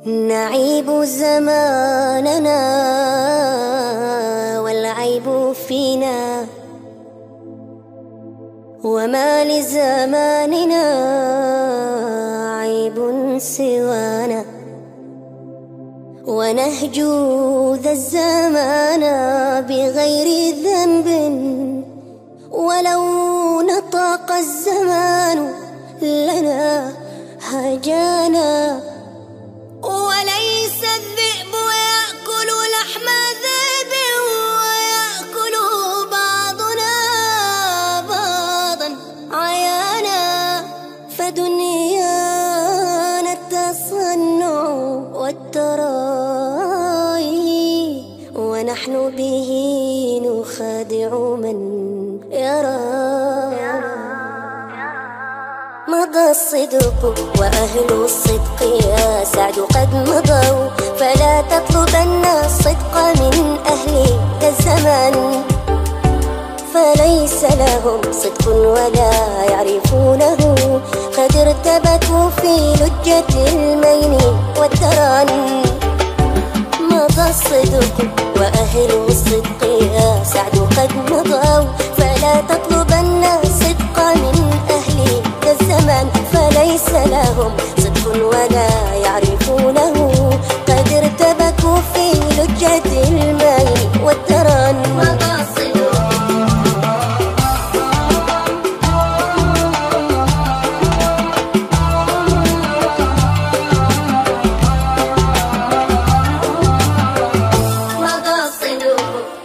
نعيب زماننا والعيب فينا، وما لزماننا عيب سوانا، ونهجو ذا الزمان بغير ذنب، ولو نطق الزمان لنا هجانا. وليس الذئب يأكل لحم ذئب، ويأكل بعضنا بعضا عيانا، فدنيانا التصنع والتراي، ونحن به نخادع من يرى. مضى الصدق وأهل الصدق يا سعد قد مضوا، فلا تطلبن الصدق من أهل ذا الزمان، فليس لهم صدق ولا يعرفونه، قد ارتبكوا في لجة المين والتران. مضى الصدق وأهل الصدق يا سعد قد مضوا، فلا تطلبن الصدق من أهل ذا الزمان، فليس لهم صدق ولا يعرفونه، قد ارتبكوا في لجة المين والتران. مضى الصدق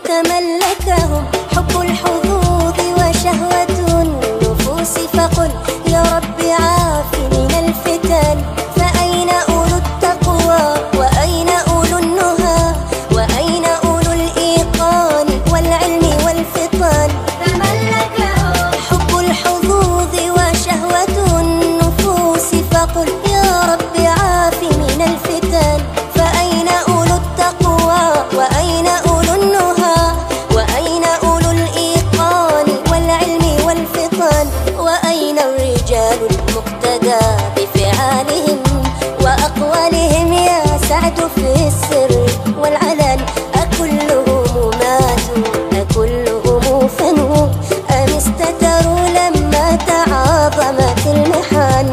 تملكهم حب الحظوظ وشهوة النفوس، فقل يا رب عافي من الفتن، فأين أولو التقوى وأين أولو النهى، وأين أولو الإيقان والعلم والفطان. تملكهم حب الحظوظ وشهوة النفوس، فقل يا رب عافي من الفتن، فأين أولو التقوى وأين أولو النهى، وأين أولو الإيقان والعلم والفطان، وأين الرجال المقتدى بفعالهم وأقوالهم يا سعد في السر والعلن. أكلهم ماتوا أكلهم فنوا، أم استتروا لما تعاظمت المحن.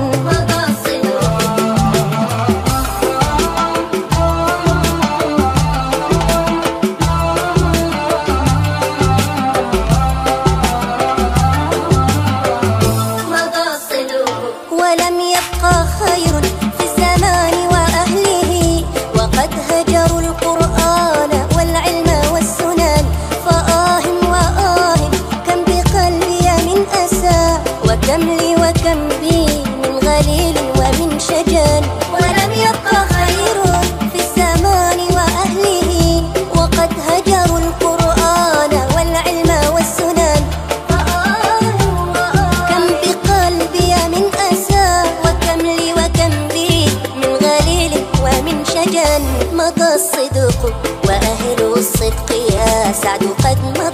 ولم يبقى خير في الزمان وأهله، وقد هجروا القرآن والعلم والسنن، فآه وآه كم بقلبي من أسى، وكم لي وكم بي من غليل ومن شجن. ولم يبقى خير في الزمان وأهله، وقد هجروا القرآن والعلم والسنن، كم بقلبي من أسى، وكم لي وكم بي من غليل ومن شجن. مضى الصدق وأهل الصدق يا سعد قد مضى،